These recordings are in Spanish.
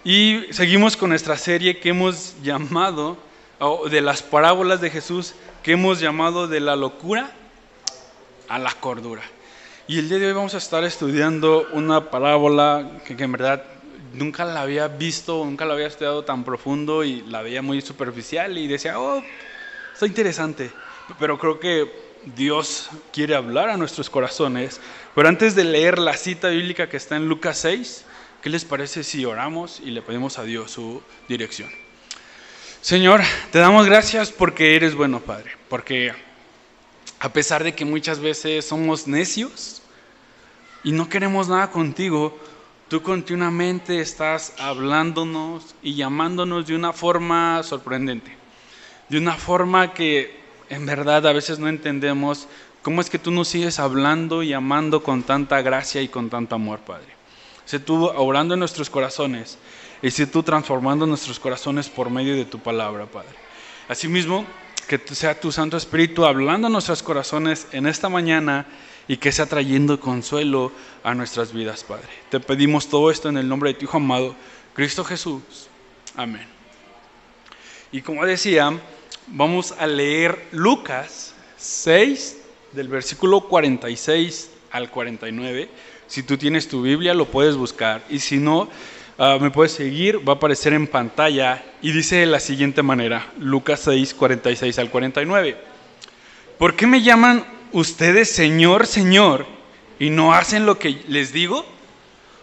Y seguimos con nuestra serie que hemos llamado, o de las parábolas de Jesús, que hemos llamado de la locura a la cordura. Y el día de hoy vamos a estar estudiando una parábola que en verdad nunca la había visto, nunca la había estudiado tan profundo y la veía muy superficial y decía, está interesante. Pero creo que Dios quiere hablar a nuestros corazones. Pero antes de leer la cita bíblica que está en Lucas 6, ¿qué les parece si oramos y le pedimos a Dios su dirección? Señor, te damos gracias porque eres bueno, Padre. Porque a pesar de que muchas veces somos necios y no queremos nada contigo, tú continuamente estás hablándonos y llamándonos de una forma sorprendente. De una forma que en verdad a veces no entendemos cómo es que tú nos sigues hablando y amando con tanta gracia y con tanto amor, Padre. Sé tú obrando en nuestros corazones y sé tú transformando nuestros corazones por medio de tu palabra, Padre. Asimismo, que sea tu Santo Espíritu hablando en nuestros corazones en esta mañana y que sea trayendo consuelo a nuestras vidas, Padre. Te pedimos todo esto en el nombre de tu Hijo amado, Cristo Jesús. Amén. Y como decía, vamos a leer Lucas 6, del versículo 46 al 49. Si tú tienes tu Biblia, lo puedes buscar. Y si no, me puedes seguir, va a aparecer en pantalla. Y dice de la siguiente manera, Lucas 6, 46 al 49. ¿Por qué me llaman ustedes Señor, Señor, y no hacen lo que les digo?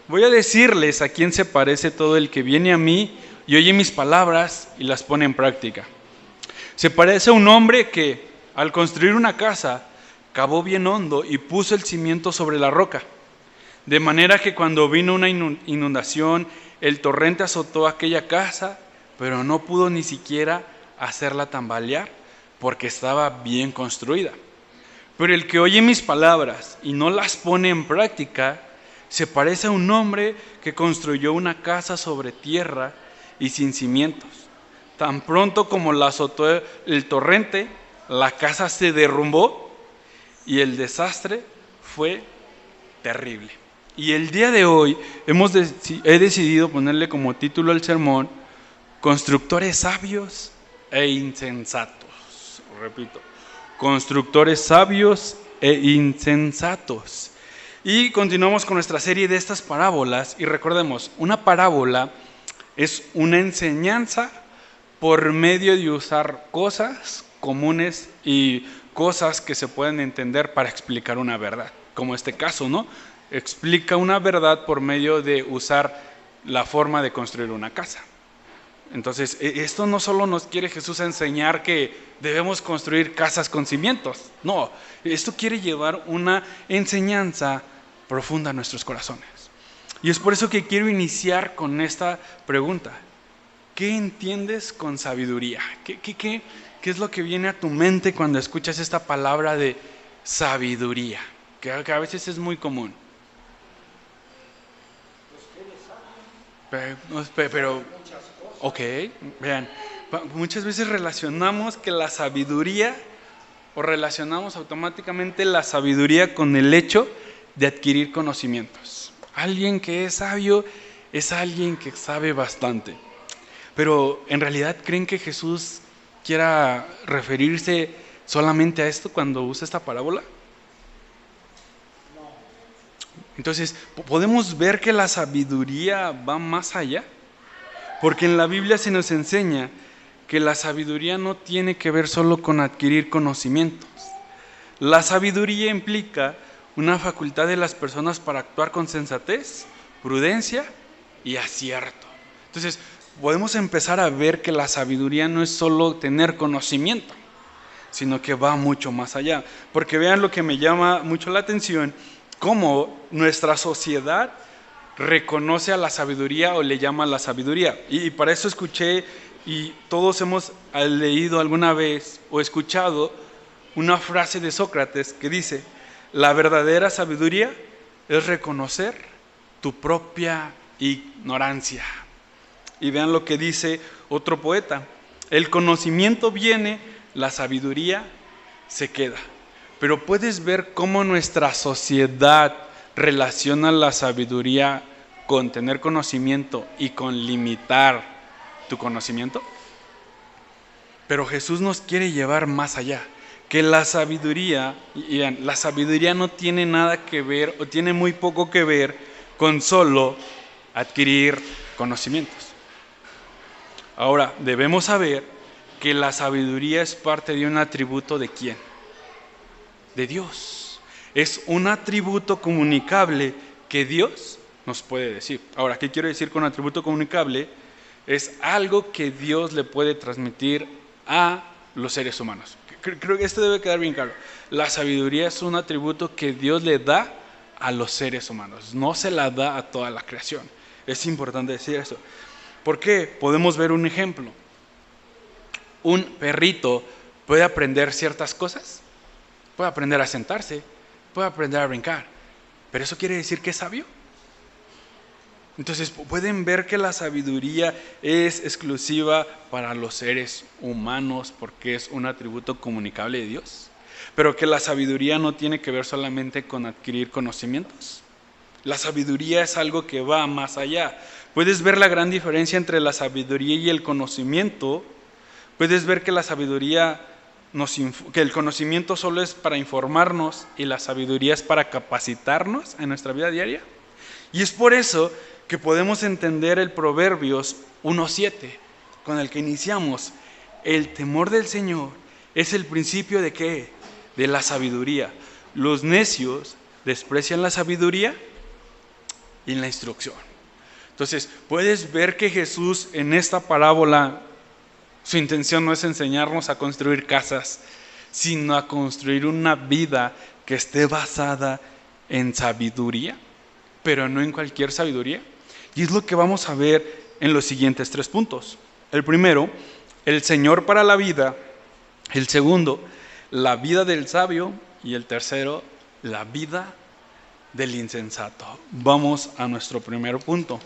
Voy a decirles a quién se parece todo el que viene a mí y oye mis palabras y las pone en práctica. Se parece a un hombre que, al construir una casa, cavó bien hondo y puso el cimiento sobre la roca. De manera que cuando vino una inundación, el torrente azotó aquella casa, pero no pudo ni siquiera hacerla tambalear, porque estaba bien construida. Pero el que oye mis palabras y no las pone en práctica, se parece a un hombre que construyó una casa sobre tierra y sin cimientos. Tan pronto como la azotó el torrente, la casa se derrumbó y el desastre fue terrible. Y el día de hoy he decidido ponerle como título al sermón, constructores sabios e insensatos. Repito, constructores sabios e insensatos. Y continuamos con nuestra serie de estas parábolas. Y recordemos, una parábola es una enseñanza por medio de usar cosas comunes y cosas que se pueden entender para explicar una verdad. Como este caso, ¿no? Explica una verdad por medio de usar la forma de construir una casa. Entonces, esto no solo nos quiere Jesús enseñar que debemos construir casas con cimientos. No, esto quiere llevar una enseñanza profunda a nuestros corazones. Y es por eso que quiero iniciar con esta pregunta. ¿Qué entiendes con sabiduría? ¿Qué es lo que viene a tu mente cuando escuchas esta palabra de sabiduría? Que a veces es muy común. Pero ok, vean, muchas veces relacionamos que la sabiduría, o relacionamos automáticamente la sabiduría con el hecho de adquirir conocimientos. Alguien que es sabio es alguien que sabe bastante. Pero ¿en realidad creen que Jesús quiera referirse solamente a esto cuando usa esta parábola? Entonces, ¿podemos ver que la sabiduría va más allá? Porque en la Biblia se nos enseña que la sabiduría no tiene que ver solo con adquirir conocimientos. La sabiduría implica una facultad de las personas para actuar con sensatez, prudencia y acierto. Entonces, podemos empezar a ver que la sabiduría no es solo tener conocimiento, sino que va mucho más allá. Porque vean lo que me llama mucho la atención, cómo nuestra sociedad reconoce a la sabiduría o le llama a la sabiduría. Y para eso escuché, y todos hemos leído alguna vez o escuchado una frase de Sócrates que dice: la verdadera sabiduría es reconocer tu propia ignorancia. Y vean lo que dice otro poeta: el conocimiento viene, la sabiduría se queda. Pero puedes ver cómo nuestra sociedad relaciona la sabiduría con tener conocimiento y con limitar tu conocimiento. Pero Jesús nos quiere llevar más allá. Que la sabiduría, y vean, la sabiduría no tiene nada que ver o tiene muy poco que ver con solo adquirir conocimientos. Ahora, debemos saber que la sabiduría es parte de un atributo ¿de quién? De Dios. Es un atributo comunicable que Dios nos puede decir. Ahora, ¿qué quiero decir con atributo comunicable? Es algo que Dios le puede transmitir a los seres humanos. Creo que esto debe quedar bien claro. La sabiduría es un atributo que Dios le da a los seres humanos, no se la da a toda la creación. Es importante decir eso. ¿Por qué? Podemos ver un ejemplo. Un perrito puede aprender ciertas cosas, puede aprender a sentarse, puede aprender a brincar, pero ¿eso quiere decir que es sabio? Entonces, pueden ver que la sabiduría es exclusiva para los seres humanos porque es un atributo comunicable de Dios, pero que la sabiduría no tiene que ver solamente con adquirir conocimientos. La sabiduría es algo que va más allá. Puedes ver la gran diferencia entre la sabiduría y el conocimiento. Puedes ver que la sabiduría, que el conocimiento solo es para informarnos y la sabiduría es para capacitarnos en nuestra vida diaria. Y es por eso que podemos entender el Proverbios 1:7, con el que iniciamos. El temor del Señor es el principio ¿de qué? De la sabiduría. Los necios desprecian la sabiduría y la instrucción. Entonces, puedes ver que Jesús en esta parábola, su intención no es enseñarnos a construir casas, sino a construir una vida que esté basada en sabiduría, pero no en cualquier sabiduría. Y es lo que vamos a ver en los siguientes 3 puntos. El primero, el Señor para la vida. El segundo, la vida del sabio. Y el tercero, la vida del insensato. Vamos a nuestro primer punto,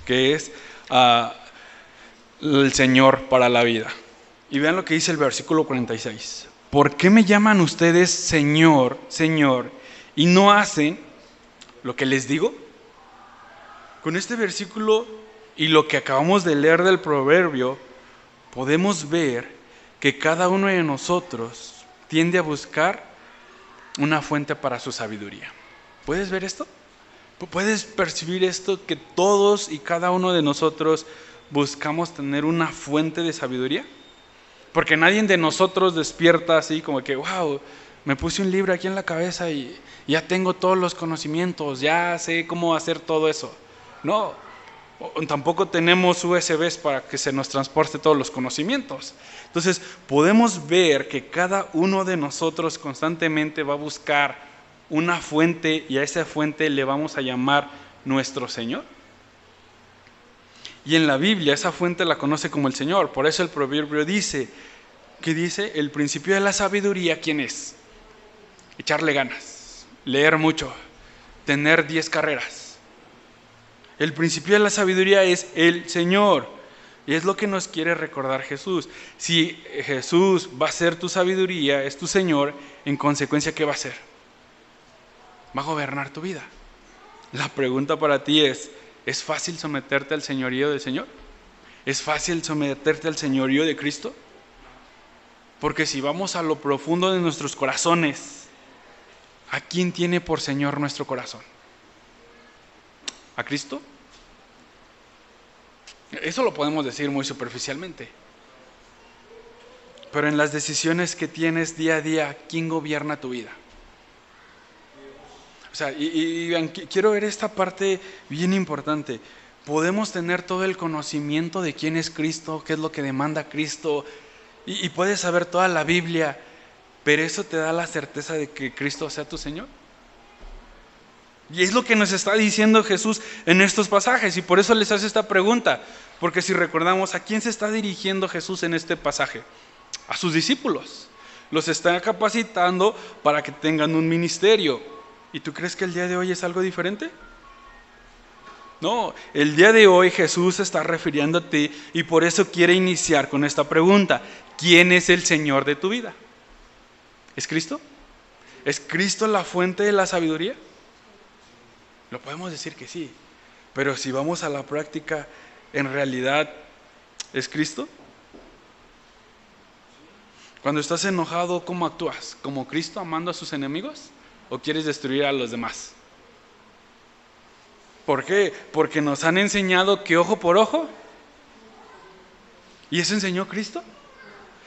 que es el Señor para la vida. Y vean lo que dice el versículo 46. ¿Por qué me llaman ustedes Señor, Señor, y no hacen lo que les digo? Con este versículo y lo que acabamos de leer del proverbio, podemos ver que cada uno de nosotros tiende a buscar una fuente para su sabiduría. ¿Puedes ver esto? ¿Puedes percibir esto? Que todos y cada uno de nosotros buscamos tener una fuente de sabiduría. Porque nadie de nosotros despierta así como que, wow, me puse un libro aquí en la cabeza y ya tengo todos los conocimientos, ya sé cómo hacer todo eso. No, tampoco tenemos USBs para que se nos transporte todos los conocimientos. Entonces, podemos ver que cada uno de nosotros constantemente va a buscar una fuente y a esa fuente le vamos a llamar nuestro Señor. Y en la Biblia esa fuente la conoce como el Señor. Por eso el proverbio dice, ¿qué dice? El principio de la sabiduría, ¿quién es? Echarle ganas, leer mucho, tener 10 carreras. El principio de la sabiduría es el Señor. Y es lo que nos quiere recordar Jesús. Si Jesús va a ser tu sabiduría, es tu Señor, en consecuencia, ¿qué va a hacer? Va a gobernar tu vida. La pregunta para ti ¿es fácil someterte al señorío del Señor? ¿Es fácil someterte al señorío de Cristo? Porque si vamos a lo profundo de nuestros corazones, ¿a quién tiene por Señor nuestro corazón? ¿A Cristo? Eso lo podemos decir muy superficialmente. Pero en las decisiones que tienes día a día, ¿quién gobierna tu vida? O sea, quiero ver esta parte bien importante. Podemos tener todo el conocimiento de quién es Cristo, qué es lo que demanda Cristo, y puedes saber toda la Biblia, pero ¿eso te da la certeza de que Cristo sea tu Señor? Y es lo que nos está diciendo Jesús en estos pasajes, y por eso les hace esta pregunta, porque si recordamos, ¿a quién se está dirigiendo Jesús en este pasaje? A sus discípulos. Los está capacitando para que tengan un ministerio. ¿Y tú crees que el día de hoy es algo diferente? No, el día de hoy Jesús se está refiriendo a ti y por eso quiere iniciar con esta pregunta. ¿Quién es el Señor de tu vida? ¿Es Cristo? ¿Es Cristo la fuente de la sabiduría? Lo podemos decir que sí, Pero si vamos a la práctica, ¿en realidad es Cristo? Cuando estás enojado, ¿cómo actúas? ¿Como Cristo amando a sus enemigos? ¿O quieres destruir a los demás? ¿Por qué? Porque nos han enseñado que ojo por ojo. ¿Y eso enseñó Cristo?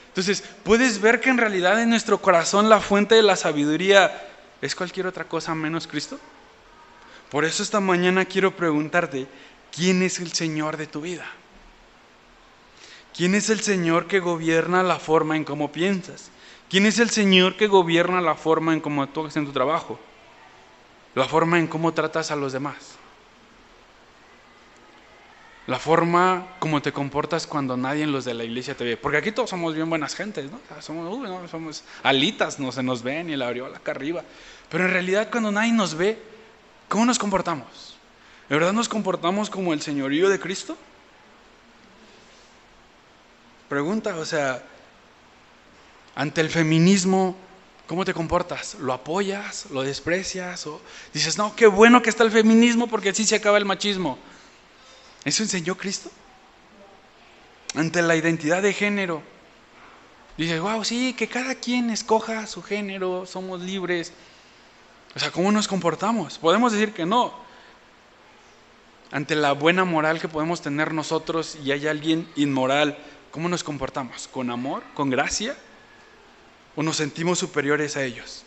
Entonces, puedes ver que en realidad en nuestro corazón la fuente de la sabiduría es cualquier otra cosa menos Cristo. Por eso esta mañana quiero preguntarte, ¿quién es el Señor de tu vida? ¿Quién es el Señor que gobierna la forma en cómo piensas? ¿Quién es el Señor que gobierna la forma en cómo actúas en tu trabajo? La forma en cómo tratas a los demás. La forma como te comportas cuando nadie en los de la iglesia te ve. Porque aquí todos somos bien buenas gentes, ¿no? O sea, somos alitas, no se nos ven y la aureola acá arriba. Pero en realidad cuando nadie nos ve, ¿cómo nos comportamos? ¿De verdad nos comportamos como el señorío de Cristo? Pregunta, o sea, ante el feminismo, ¿cómo te comportas? ¿Lo apoyas? ¿Lo desprecias? ¿O dices, no, qué bueno que está el feminismo porque así se acaba el machismo? ¿Eso enseñó Cristo? Ante la identidad de género, dices, wow, sí, que cada quien escoja su género, somos libres. O sea, ¿cómo nos comportamos? Podemos decir que no. Ante la buena moral que podemos tener nosotros y hay alguien inmoral, ¿cómo nos comportamos? ¿Con amor? ¿Con gracia? ¿O nos sentimos superiores a ellos?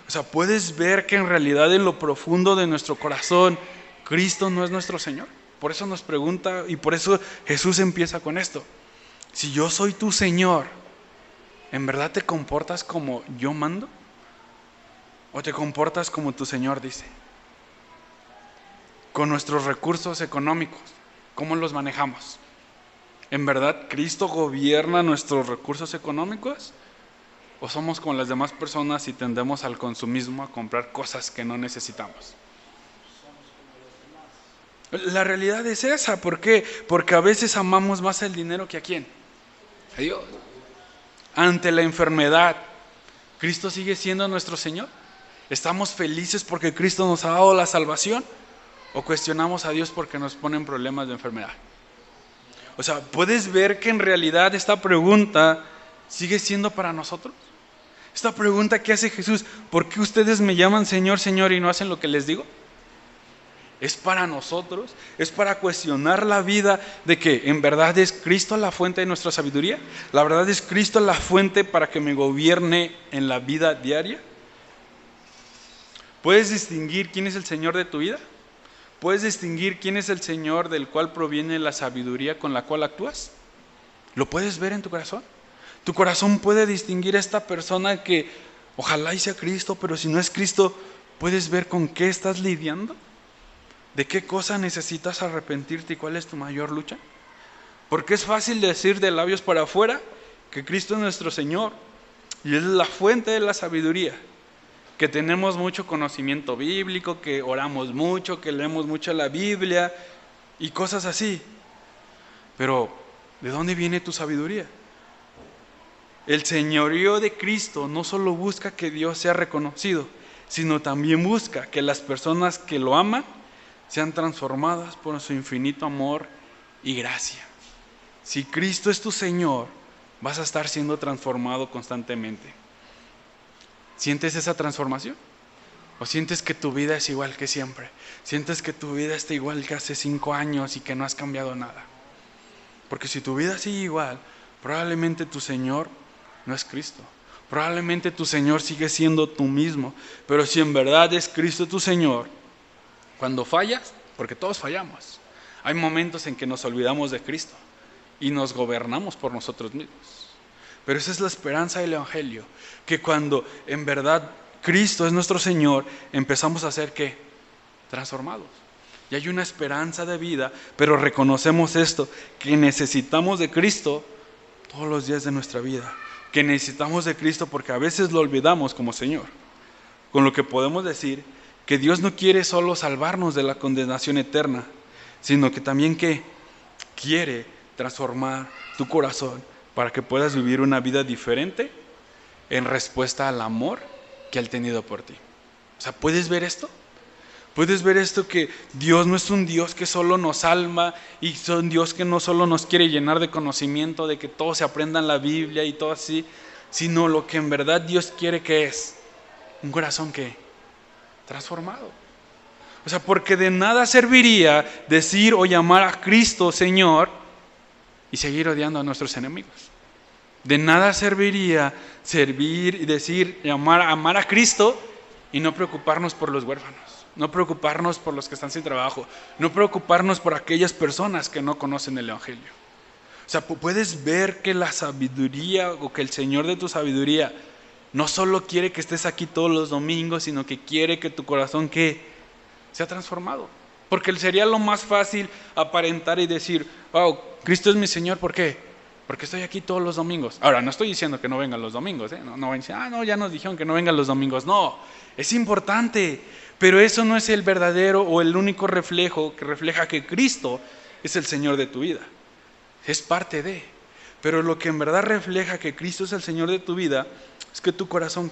O sea, ¿puedes ver que en realidad en lo profundo de nuestro corazón Cristo no es nuestro Señor? Por eso nos pregunta y por eso Jesús empieza con esto. Si yo soy tu Señor, ¿en verdad te comportas como yo mando? ¿O te comportas como tu Señor dice? Con nuestros recursos económicos, ¿cómo los manejamos? ¿En verdad Cristo gobierna nuestros recursos económicos? ¿O somos como las demás personas y tendemos al consumismo, a comprar cosas que no necesitamos? La realidad es esa. ¿Por qué? Porque a veces amamos más el dinero que a quién. A Dios. Ante la enfermedad, ¿Cristo sigue siendo nuestro Señor? ¿Estamos felices porque Cristo nos ha dado la salvación? ¿O cuestionamos a Dios porque nos ponen problemas de enfermedad? O sea, ¿puedes ver que en realidad esta pregunta sigue siendo para nosotros? Esta pregunta que hace Jesús, ¿por qué ustedes me llaman Señor, Señor y no hacen lo que les digo? Es para nosotros, es para cuestionar la vida de que en verdad es Cristo la fuente de nuestra sabiduría. La verdad es Cristo la fuente para que me gobierne en la vida diaria. ¿Puedes distinguir quién es el Señor de tu vida? ¿Puedes distinguir quién es el Señor del cual proviene la sabiduría con la cual actúas? ¿Lo puedes ver en tu corazón? Tu corazón puede distinguir a esta persona que ojalá y sea Cristo, pero si no es Cristo, ¿puedes ver con qué estás lidiando? ¿De qué cosa necesitas arrepentirte y cuál es tu mayor lucha? Porque es fácil decir de labios para afuera que Cristo es nuestro Señor y es la fuente de la sabiduría, que tenemos mucho conocimiento bíblico, que oramos mucho, que leemos mucho la Biblia y cosas así. Pero, ¿de dónde viene tu sabiduría? El señorío de Cristo no solo busca que Dios sea reconocido, sino también busca que las personas que lo aman sean transformadas por su infinito amor y gracia. Si Cristo es tu Señor, vas a estar siendo transformado constantemente. ¿Sientes esa transformación? ¿O sientes que tu vida es igual que siempre? ¿Sientes que tu vida está igual que hace 5 años y que no has cambiado nada? Porque si tu vida sigue igual, probablemente tu Señor no es Cristo. Probablemente tu Señor sigue siendo tú mismo. Pero si en verdad es Cristo tu Señor, cuando fallas, porque todos fallamos, hay momentos en que nos olvidamos de Cristo y nos gobernamos por nosotros mismos. Pero esa es la esperanza del Evangelio, que cuando en verdad Cristo es nuestro Señor, empezamos a ser ¿qué? Transformados. Y hay una esperanza de vida, pero reconocemos esto, que necesitamos de Cristo todos los días de nuestra vida, que necesitamos de Cristo porque a veces lo olvidamos como Señor. Con lo que podemos decir que Dios no quiere solo salvarnos de la condenación eterna, sino que también que quiere transformar tu corazón para que puedas vivir una vida diferente en respuesta al amor que Él ha tenido por ti. O sea, ¿puedes ver esto? Puedes ver esto, que Dios no es un Dios que solo nos salva y es un Dios que no solo nos quiere llenar de conocimiento, de que todos se aprendan la Biblia y todo así, sino lo que en verdad Dios quiere que es un corazón que transformado. O sea, porque de nada serviría decir o llamar a Cristo Señor y seguir odiando a nuestros enemigos. De nada serviría servir y decir, amar a Cristo y no preocuparnos por los huérfanos, no preocuparnos por los que están sin trabajo, no preocuparnos por aquellas personas que no conocen el Evangelio. O sea, puedes ver que la sabiduría o que el Señor de tu sabiduría no solo quiere que estés aquí todos los domingos, sino que quiere que tu corazón sea transformado. Porque sería lo más fácil aparentar y decir, wow, Cristo es mi Señor, ¿por qué? Porque estoy aquí todos los domingos. Ahora, no estoy diciendo que no vengan los domingos, no van a decir, no, ya nos dijeron que no vengan los domingos. No, es importante, pero eso no es el verdadero o el único reflejo que refleja que Cristo es el Señor de tu vida. Es parte de, pero lo que en verdad refleja que Cristo es el Señor de tu vida es que tu corazón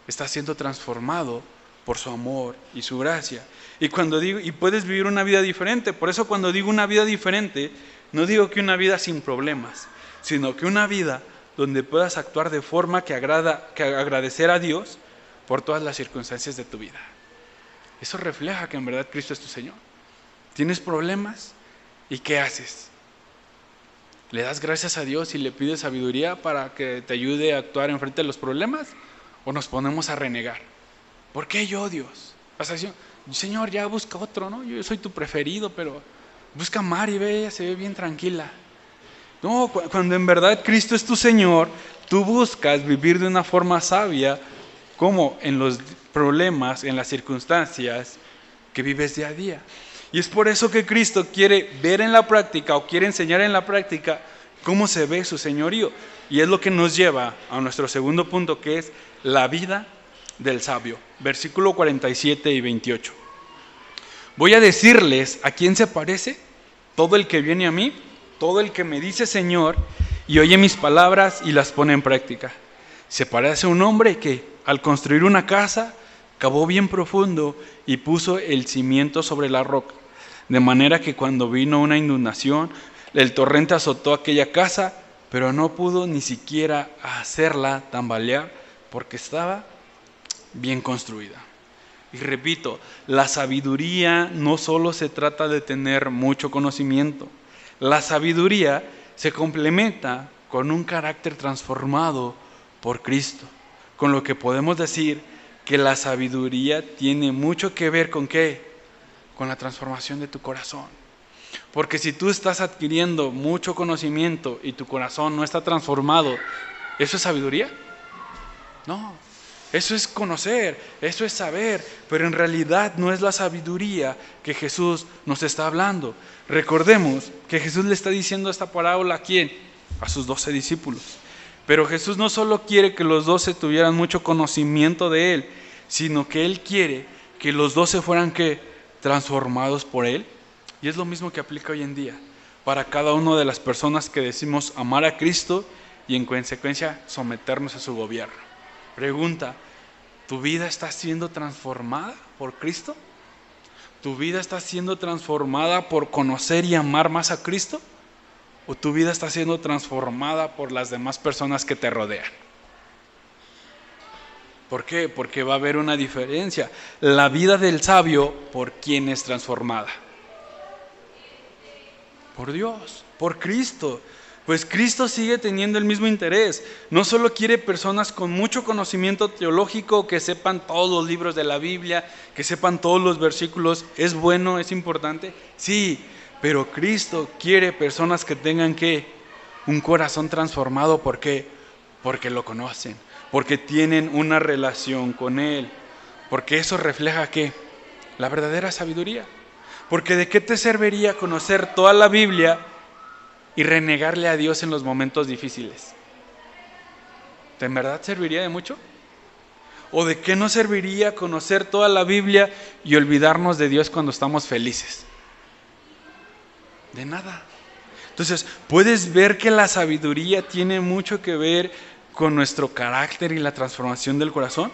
está siendo transformado por su amor y su gracia. Y cuando digo, y puedes vivir una vida diferente. Por eso cuando digo una vida diferente, no digo que una vida sin problemas, sino que una vida donde puedas actuar de forma que agradecer a Dios por todas las circunstancias de tu vida. Eso refleja que en verdad Cristo es tu Señor. ¿Tienes problemas? ¿Y qué haces? ¿Le das gracias a Dios y le pides sabiduría para que te ayude a actuar enfrente de los problemas? ¿O nos ponemos a renegar? ¿Por qué yo, Dios? O sea, Señor, ya busca otro, ¿no? Yo soy tu preferido, pero busca a Mari, ve, ella se ve bien tranquila. No, cuando en verdad Cristo es tu Señor, tú buscas vivir de una forma sabia, como en los problemas, en las circunstancias que vives día a día. Y es por eso que Cristo quiere ver en la práctica o quiere enseñar en la práctica cómo se ve su señorío. Y es lo que nos lleva a nuestro segundo punto, que es la vida del sabio. Versículo 47 y 28. Voy a decirles a quién se parece todo el que viene a mí, todo el que me dice Señor y oye mis palabras y las pone en práctica. Se parece a un hombre que al construir una casa cavó bien profundo y puso el cimiento sobre la roca. De manera que cuando vino una inundación, el torrente azotó aquella casa, pero no pudo ni siquiera hacerla tambalear porque estaba bien construida. Y repito, la sabiduría no solo se trata de tener mucho conocimiento. La sabiduría se complementa con un carácter transformado por Cristo. Con lo que podemos decir que la sabiduría tiene mucho que ver ¿con qué? Con la transformación de tu corazón. Porque si tú estás adquiriendo mucho conocimiento y tu corazón no está transformado, ¿eso es sabiduría? No, eso es conocer, eso es saber, pero en realidad no es la sabiduría que Jesús nos está hablando. Recordemos que Jesús le está diciendo esta parábola ¿a quién? A sus 12 discípulos. Pero Jesús no solo quiere que los 12 tuvieran mucho conocimiento de Él, sino que Él quiere que los 12 fueran ¿qué? Transformados por Él. Y es lo mismo que aplica hoy en día para cada una de las personas que decimos amar a Cristo y en consecuencia someternos a su gobierno. Pregunta, ¿tu vida está siendo transformada por Cristo? ¿Tu vida está siendo transformada por conocer y amar más a Cristo? ¿O tu vida está siendo transformada por las demás personas que te rodean? ¿Por qué? Porque va a haber una diferencia. La vida del sabio, ¿por quién es transformada? Por Dios, por Cristo. Pues Cristo sigue teniendo el mismo interés. No solo quiere personas con mucho conocimiento teológico, que sepan todos los libros de la Biblia, que sepan todos los versículos. ¿Es bueno? ¿Es importante? Sí, pero Cristo quiere personas que tengan ¿qué? Un corazón transformado. ¿Por qué? Porque lo conocen, porque tienen una relación con Él, porque eso refleja ¿qué? La verdadera sabiduría. Porque ¿de qué te serviría conocer toda la Biblia y renegarle a Dios en los momentos difíciles? ¿De verdad serviría de mucho? ¿O de qué nos serviría conocer toda la Biblia y olvidarnos de Dios cuando estamos felices? De nada. Entonces, ¿puedes ver que la sabiduría tiene mucho que ver con nuestro carácter y la transformación del corazón?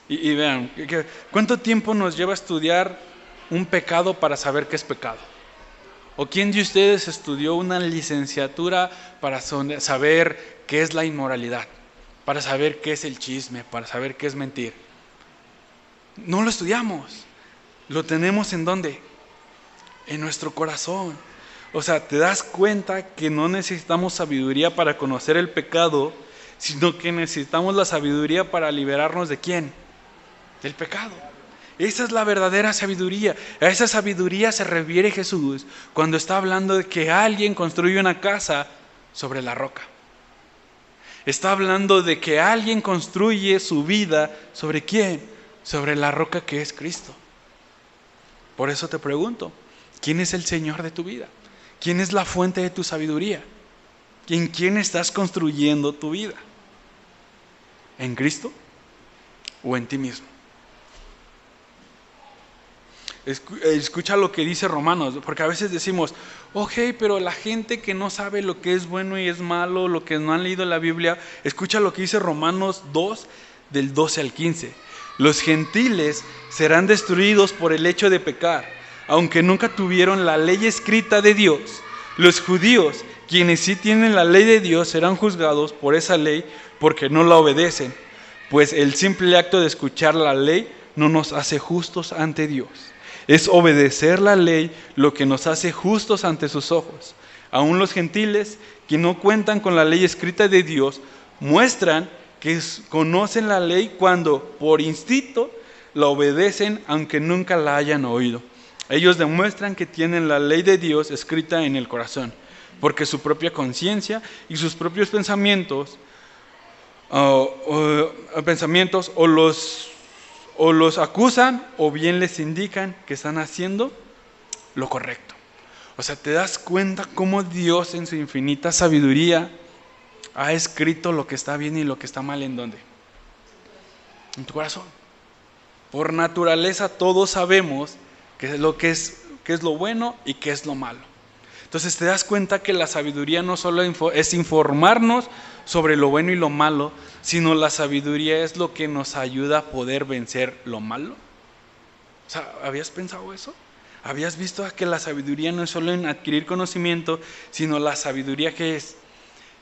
Y vean, ¿cuánto tiempo nos lleva a estudiar un pecado para saber qué es pecado? ¿O quién de ustedes estudió una licenciatura para saber qué es la inmoralidad? Para saber qué es el chisme, para saber qué es mentir. No lo estudiamos. ¿Lo tenemos en dónde? En nuestro corazón. O sea, te das cuenta que no necesitamos sabiduría para conocer el pecado, sino que necesitamos la sabiduría para liberarnos ¿de quién? Del pecado. Esa es la verdadera sabiduría. A esa sabiduría se refiere Jesús cuando está hablando de que alguien construye una casa sobre la roca. Está hablando de que alguien construye su vida ¿sobre quién? Sobre la roca que es Cristo. Por eso te pregunto, ¿quién es el Señor de tu vida? ¿Quién es la fuente de tu sabiduría? ¿En quién estás construyendo tu vida? ¿En Cristo o en ti mismo? Escucha lo que dice Romanos, porque a veces decimos, pero la gente que no sabe lo que es bueno y es malo, lo que no han leído la Biblia, escucha lo que dice Romanos 2, del 12 al 15. Los gentiles serán destruidos por el hecho de pecar, aunque nunca tuvieron la ley escrita de Dios. Los judíos, quienes sí tienen la ley de Dios, serán juzgados por esa ley porque no la obedecen, pues el simple acto de escuchar la ley no nos hace justos ante Dios. Es obedecer la ley lo que nos hace justos ante sus ojos. Aún los gentiles, que no cuentan con la ley escrita de Dios, muestran que conocen la ley cuando, por instinto, la obedecen aunque nunca la hayan oído. Ellos demuestran que tienen la ley de Dios escrita en el corazón, porque su propia conciencia y sus propios pensamientos o los acusan o bien les indican que están haciendo lo correcto. O sea, te das cuenta cómo Dios en su infinita sabiduría ha escrito lo que está bien y lo que está mal. ¿En dónde? En tu corazón. Por naturaleza todos sabemos qué es lo bueno y qué es lo malo. Entonces te das cuenta que la sabiduría no solo es informarnos sobre lo bueno y lo malo, sino la sabiduría es lo que nos ayuda a poder vencer lo malo. O sea, ¿habías pensado eso? ¿Habías visto que la sabiduría no es solo en adquirir conocimiento, sino la sabiduría que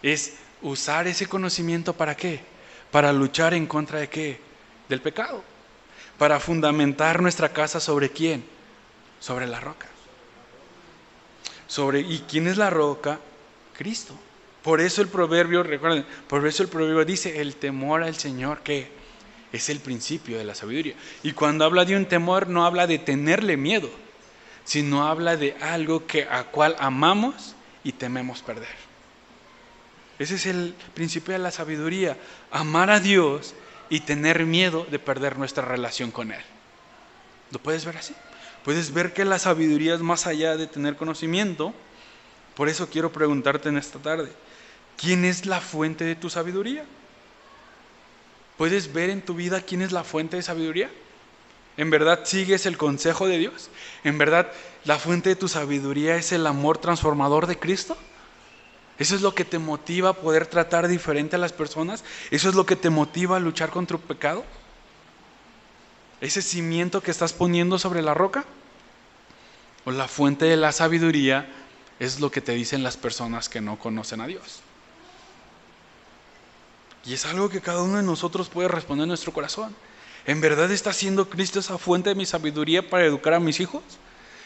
es usar ese conocimiento ¿para qué? Para luchar en contra de ¿qué? Del pecado. Para fundamentar nuestra casa ¿sobre quién? Sobre la roca. ¿Y quién es la roca? Cristo. Por eso el proverbio, recuerden, por eso el proverbio dice, el temor al Señor, ¿qué? Es el principio de la sabiduría. Y cuando habla de un temor, no habla de tenerle miedo, sino habla de algo a cual amamos y tememos perder. Ese es el principio de la sabiduría, amar a Dios y tener miedo de perder nuestra relación con Él. ¿Lo puedes ver así? Puedes ver que la sabiduría es más allá de tener conocimiento. Por eso quiero preguntarte en esta tarde, ¿quién es la fuente de tu sabiduría? ¿Puedes ver en tu vida quién es la fuente de sabiduría? ¿En verdad sigues el consejo de Dios? ¿En verdad la fuente de tu sabiduría es el amor transformador de Cristo? ¿Eso es lo que te motiva a poder tratar diferente a las personas? ¿Eso es lo que te motiva a luchar contra el pecado? ¿Ese cimiento que estás poniendo sobre la roca? ¿O la fuente de la sabiduría es lo que te dicen las personas que no conocen a Dios? Y es algo que cada uno de nosotros puede responder en nuestro corazón. ¿En verdad está siendo Cristo esa fuente de mi sabiduría para educar a mis hijos?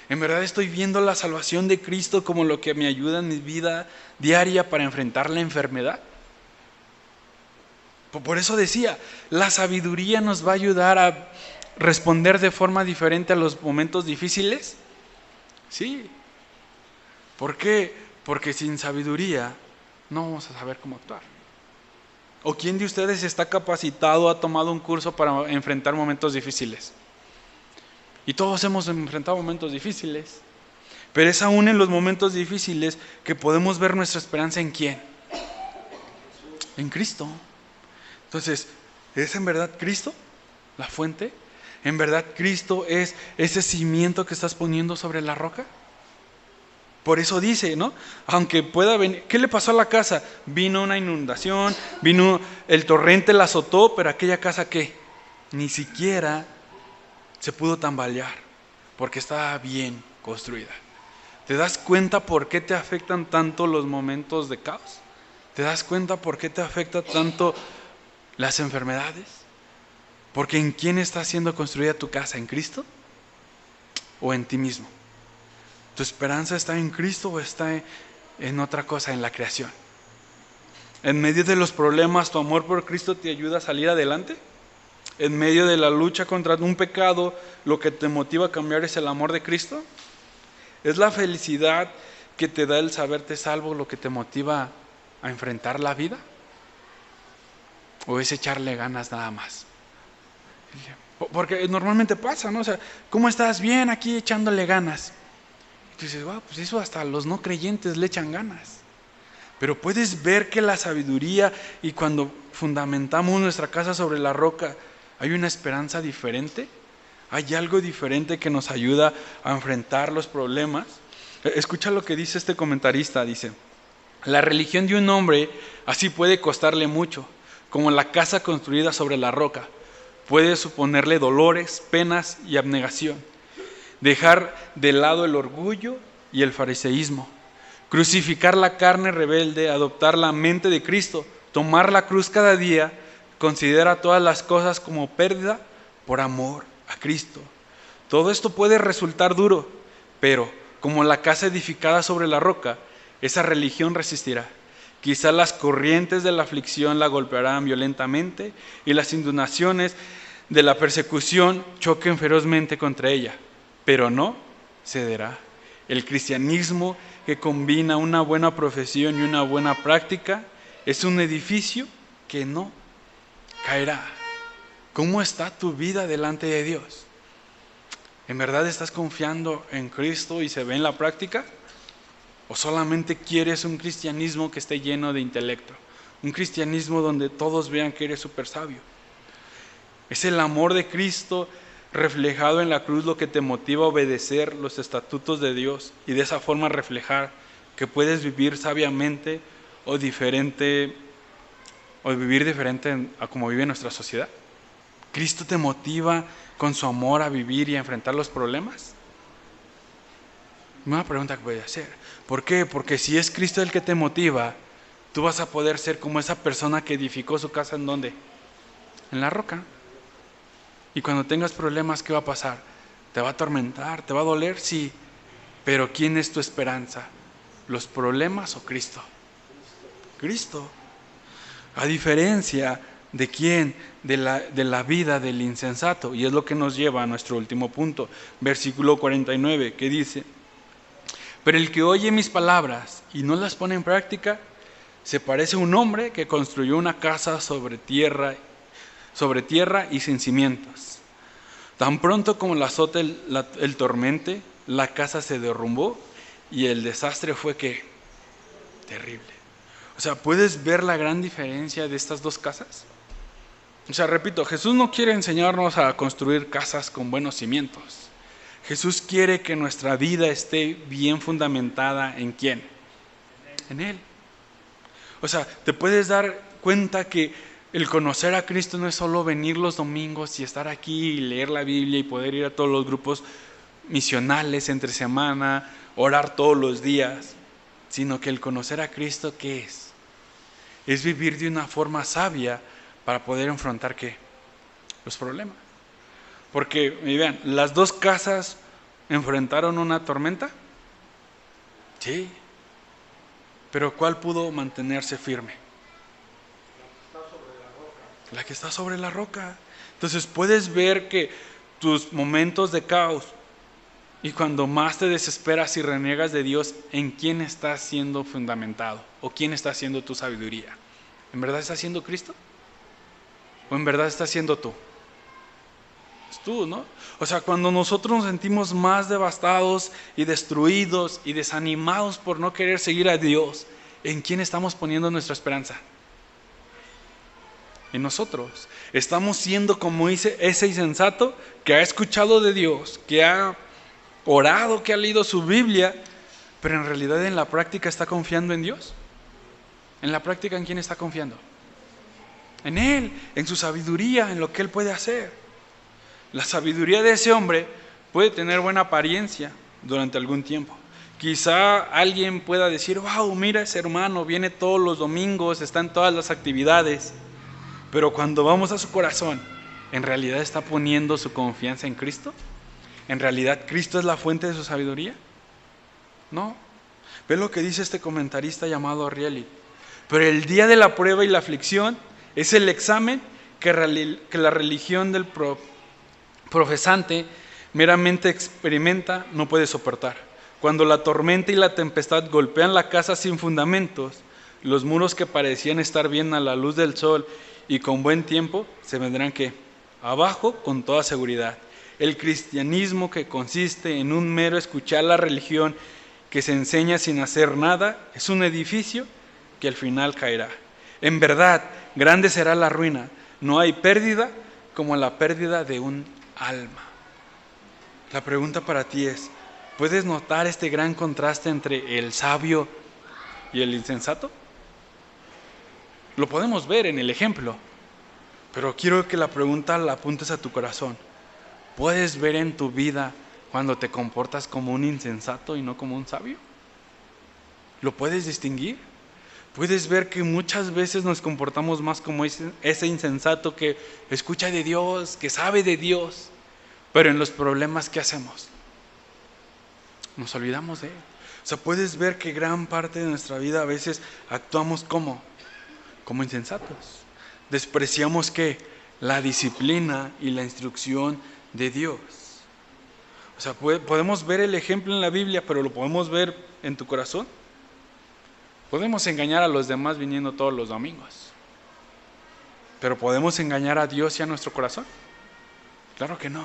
¿En verdad estoy viendo la salvación de Cristo como lo que me ayuda en mi vida diaria para enfrentar la enfermedad? Por eso decía, la sabiduría nos va a ayudar a responder de forma diferente a los momentos difíciles. Sí. ¿Por qué? Porque sin sabiduría no vamos a saber cómo actuar. ¿O quién de ustedes está capacitado, ha tomado un curso para enfrentar momentos difíciles? Y todos hemos enfrentado momentos difíciles. Pero es aún en los momentos difíciles que podemos ver nuestra esperanza ¿en quién? En Cristo. Entonces, ¿es en verdad Cristo la fuente? ¿En verdad Cristo es ese cimiento que estás poniendo sobre la roca? Por eso dice, ¿no? Aunque pueda venir, ¿qué le pasó a la casa? Vino una inundación, vino el torrente, la azotó, pero aquella casa ¿qué? ni siquiera se pudo tambalear porque estaba bien construida. ¿Te das cuenta por qué te afectan tanto los momentos de caos? ¿Te das cuenta por qué te afecta tanto las enfermedades? Porque ¿en quién está siendo construida tu casa? ¿En Cristo o en ti mismo? ¿Tu esperanza está en Cristo o está en otra cosa, en la creación? ¿En medio de los problemas tu amor por Cristo te ayuda a salir adelante? ¿En medio de la lucha contra un pecado lo que te motiva a cambiar es el amor de Cristo? ¿Es la felicidad que te da el saberte salvo lo que te motiva a enfrentar la vida? ¿O es echarle ganas nada más? Porque normalmente pasa, ¿no? O sea, ¿cómo estás? Bien, aquí echándole ganas. Y tú dices, wow, pues eso hasta los no creyentes le echan ganas. Pero puedes ver que la sabiduría y cuando fundamentamos nuestra casa sobre la roca, hay una esperanza diferente. Hay algo diferente que nos ayuda a enfrentar los problemas. Escucha lo que dice este comentarista, dice: la religión de un hombre así puede costarle mucho, como la casa construida sobre la roca. Puede suponerle dolores, penas y abnegación. Dejar de lado el orgullo y el fariseísmo. Crucificar la carne rebelde, adoptar la mente de Cristo, tomar la cruz cada día, considera todas las cosas como pérdida por amor a Cristo. Todo esto puede resultar duro, pero como la casa edificada sobre la roca, esa religión resistirá. Quizá las corrientes de la aflicción la golpearán violentamente y las inundaciones de la persecución choquen ferozmente contra ella, pero no cederá. El cristianismo que combina una buena profesión y una buena práctica es un edificio que no caerá. ¿Cómo está tu vida delante de Dios? ¿En verdad estás confiando en Cristo y se ve en la práctica? ¿O solamente quieres un cristianismo que esté lleno de intelecto? Un cristianismo donde todos vean que eres súper sabio. Es el amor de Cristo reflejado en la cruz lo que te motiva a obedecer los estatutos de Dios y de esa forma reflejar que puedes vivir sabiamente o diferente, o vivir diferente a como vive nuestra sociedad. ¿Cristo te motiva con su amor a vivir y a enfrentar los problemas? Una pregunta que voy a hacer. ¿Por qué? Porque si es Cristo el que te motiva, tú vas a poder ser como esa persona que edificó su casa ¿en dónde? En la roca. Y cuando tengas problemas, ¿qué va a pasar? ¿Te va a atormentar? ¿Te va a doler? Sí. Pero ¿quién es tu esperanza? ¿Los problemas o Cristo? Cristo. A diferencia de quién, de la vida del insensato. Y es lo que nos lleva a nuestro último punto. Versículo 49, que dice: pero el que oye mis palabras y no las pone en práctica, se parece a un hombre que construyó una casa sobre tierra y sin cimientos. Tan pronto como la azota el tormente, la casa se derrumbó y el desastre fue ¿qué? Terrible. O sea, ¿puedes ver la gran diferencia de estas dos casas? O sea, repito, Jesús no quiere enseñarnos a construir casas con buenos cimientos. Jesús quiere que nuestra vida esté bien fundamentada ¿en quién? En Él. O sea, te puedes dar cuenta que el conocer a Cristo no es solo venir los domingos y estar aquí y leer la Biblia y poder ir a todos los grupos misionales entre semana, orar todos los días, sino que el conocer a Cristo, ¿qué es? Es vivir de una forma sabia para poder enfrentar ¿qué? Los problemas. Porque, vean, ¿las dos casas enfrentaron una tormenta? Sí. Pero ¿cuál pudo mantenerse firme? La que está sobre la roca. Entonces puedes ver que tus momentos de caos y cuando más te desesperas y reniegas de Dios, ¿en quién estás siendo fundamentado? ¿O quién está siendo tu sabiduría? ¿En verdad está siendo Cristo? ¿O en verdad está siendo tú? Tú, ¿no? O sea, cuando nosotros nos sentimos más devastados y destruidos y desanimados por no querer seguir a Dios, ¿en quién estamos poniendo nuestra esperanza? En nosotros. Estamos siendo como ese insensato que ha escuchado de Dios, que ha orado, que ha leído su Biblia, pero en realidad en la práctica está confiando en Dios. En la práctica, ¿en quién está confiando? En Él, en su sabiduría, en lo que Él puede hacer. La sabiduría de ese hombre puede tener buena apariencia durante algún tiempo. Quizá alguien pueda decir, wow, mira ese hermano, viene todos los domingos, está en todas las actividades. Pero cuando vamos a su corazón, ¿en realidad está poniendo su confianza en Cristo? ¿En realidad Cristo es la fuente de su sabiduría? No. Ve lo que dice este comentarista llamado Rieli. Pero el día de la prueba y la aflicción es el examen que la religión del profesante meramente experimenta, no puede soportar. Cuando la tormenta y la tempestad golpean la casa sin fundamentos, los muros que parecían estar bien a la luz del sol y con buen tiempo, se vendrán ¿qué? Abajo con toda seguridad. El cristianismo, que consiste en un mero escuchar la religión que se enseña sin hacer nada, es un edificio que al final caerá. En verdad, grande será la ruina. No hay pérdida como la pérdida de un alma. La pregunta para ti es, ¿puedes notar este gran contraste entre el sabio y el insensato? Lo podemos ver en el ejemplo, pero quiero que la pregunta la apuntes a tu corazón. ¿Puedes ver en tu vida cuando te comportas como un insensato y no como un sabio? ¿Lo puedes distinguir? ¿Puedes ver que muchas veces nos comportamos más como ese insensato que escucha de Dios, que sabe de Dios, pero en los problemas que hacemos nos olvidamos de Él? O sea, puedes ver que gran parte de nuestra vida a veces actuamos como insensatos. Despreciamos ¿qué? La disciplina y la instrucción de Dios. O sea, podemos ver el ejemplo en la Biblia, pero ¿lo podemos ver en tu corazón? Podemos engañar a los demás viniendo todos los domingos, pero ¿podemos engañar a Dios y a nuestro corazón? Claro que no.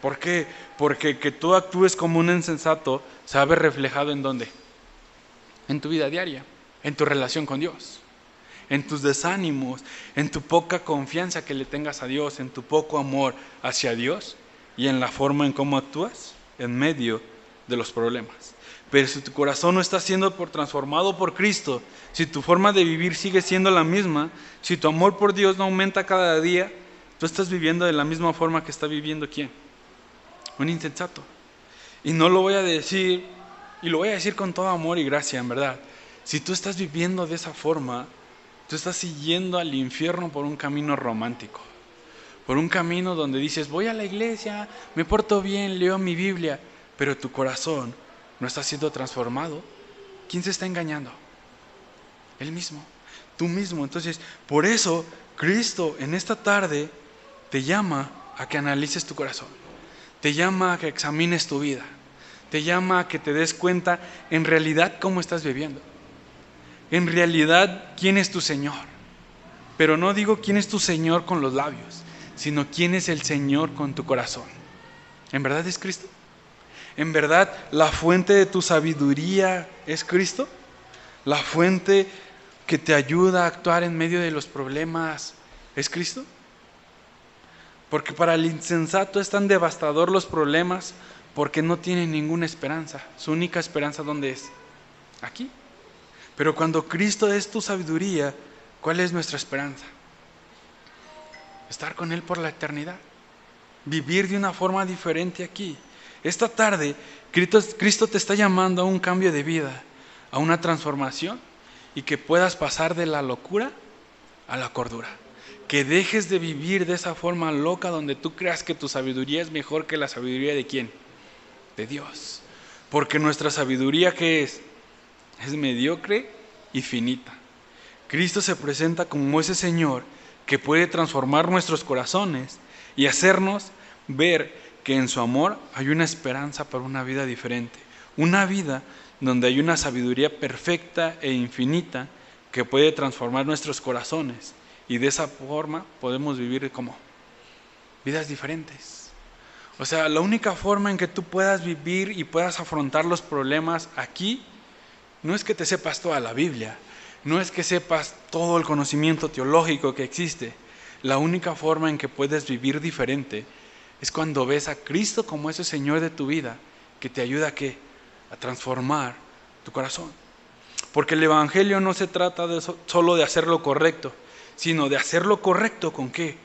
¿Por qué? Porque que tú actúes como un insensato se ve reflejado ¿en dónde? En tu vida diaria, en tu relación con Dios, en tus desánimos, en tu poca confianza que le tengas a Dios, en tu poco amor hacia Dios y en la forma en cómo actúas en medio de los problemas. Pero si tu corazón no está siendo transformado por Cristo, si tu forma de vivir sigue siendo la misma, si tu amor por Dios no aumenta cada día, tú estás viviendo de la misma forma que está viviendo ¿quién? Un insensato. Y no lo voy a decir, y lo voy a decir con todo amor y gracia, en verdad. Si tú estás viviendo de esa forma, tú estás siguiendo al infierno por un camino romántico, por un camino donde dices, voy a la iglesia, me porto bien, leo mi Biblia, pero tu corazón no está siendo transformado. ¿Quién se está engañando? Él mismo, tú mismo. Entonces, por eso Cristo en esta tarde te llama a que analices tu corazón, te llama a que examines tu vida, te llama a que te des cuenta en realidad cómo estás viviendo, en realidad quién es tu Señor. Pero no digo quién es tu Señor con los labios, sino quién es el Señor con tu corazón. ¿En verdad es Cristo? ¿En verdad la fuente de tu sabiduría es Cristo? ¿La fuente que te ayuda a actuar en medio de los problemas es Cristo? Porque para el insensato es tan devastador los problemas porque no tiene ninguna esperanza. Su única esperanza, ¿dónde es? Aquí. Pero cuando Cristo es tu sabiduría, ¿cuál es nuestra esperanza? Estar con Él por la eternidad. Vivir de una forma diferente aquí. Esta tarde, Cristo te está llamando a un cambio de vida, a una transformación y que puedas pasar de la locura a la cordura. Que dejes de vivir de esa forma loca donde tú creas que tu sabiduría es mejor que la sabiduría de ¿quién? De Dios. Porque nuestra sabiduría, ¿qué es? Es mediocre y finita. Cristo se presenta como ese Señor que puede transformar nuestros corazones y hacernos ver que en su amor hay una esperanza para una vida diferente. Una vida donde hay una sabiduría perfecta e infinita que puede transformar nuestros corazones. Y de esa forma podemos vivir como vidas diferentes. O sea, la única forma en que tú puedas vivir y puedas afrontar los problemas aquí no es que te sepas toda la Biblia, no es que sepas todo el conocimiento teológico que existe. La única forma en que puedes vivir diferente es cuando ves a Cristo como ese Señor de tu vida que te ayuda a transformar tu corazón. Porque el Evangelio no se trata solo de hacer lo correcto, sino de hacer lo correcto ¿con qué?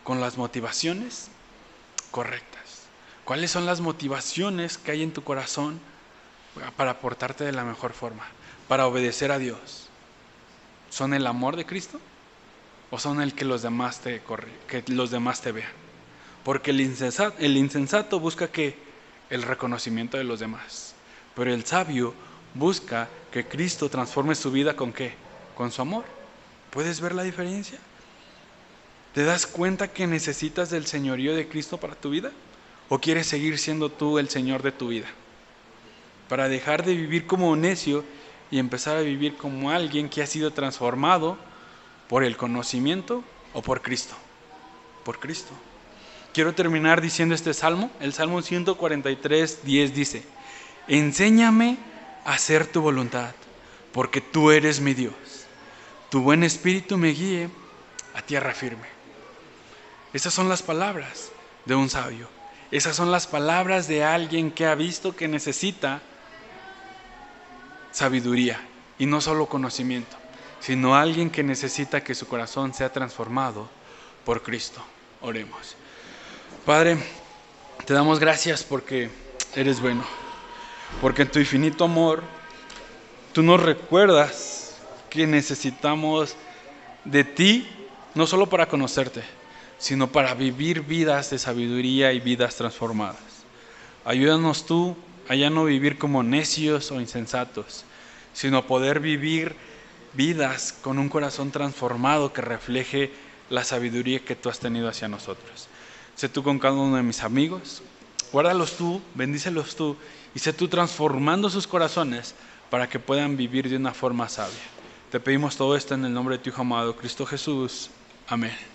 Con las motivaciones correctas? ¿Cuáles son las motivaciones que hay en tu corazón para portarte de la mejor forma, para obedecer a Dios? ¿Son el amor de Cristo o son el que los demás te vean? Porque el insensato busca el reconocimiento de los demás, pero el sabio busca que Cristo transforme su vida ¿con qué? Con su amor. ¿Puedes ver la diferencia? ¿Te das cuenta que necesitas del señorío de Cristo para tu vida? ¿O quieres seguir siendo tú el Señor de tu vida? Para dejar de vivir como necio y empezar a vivir como alguien que ha sido transformado por el conocimiento o por Cristo. Por Cristo. Quiero terminar diciendo este salmo. El Salmo 143:10 dice: enséñame a hacer tu voluntad, porque tú eres mi Dios. Tu buen espíritu me guíe a tierra firme. Esas son las palabras de un sabio. Esas son las palabras de alguien que ha visto que necesita sabiduría y no solo conocimiento, sino alguien que necesita que su corazón sea transformado por Cristo. Oremos. Padre, te damos gracias porque eres bueno, porque en tu infinito amor tú nos recuerdas que necesitamos de ti, no solo para conocerte, sino para vivir vidas de sabiduría y vidas transformadas. Ayúdanos tú a ya no vivir como necios o insensatos, sino a poder vivir vidas con un corazón transformado que refleje la sabiduría que tú has tenido hacia nosotros. Sé tú con cada uno de mis amigos, guárdalos tú, bendícelos tú, y sé tú transformando sus corazones para que puedan vivir de una forma sabia. Te pedimos todo esto en el nombre de tu Hijo amado, Cristo Jesús. Amén.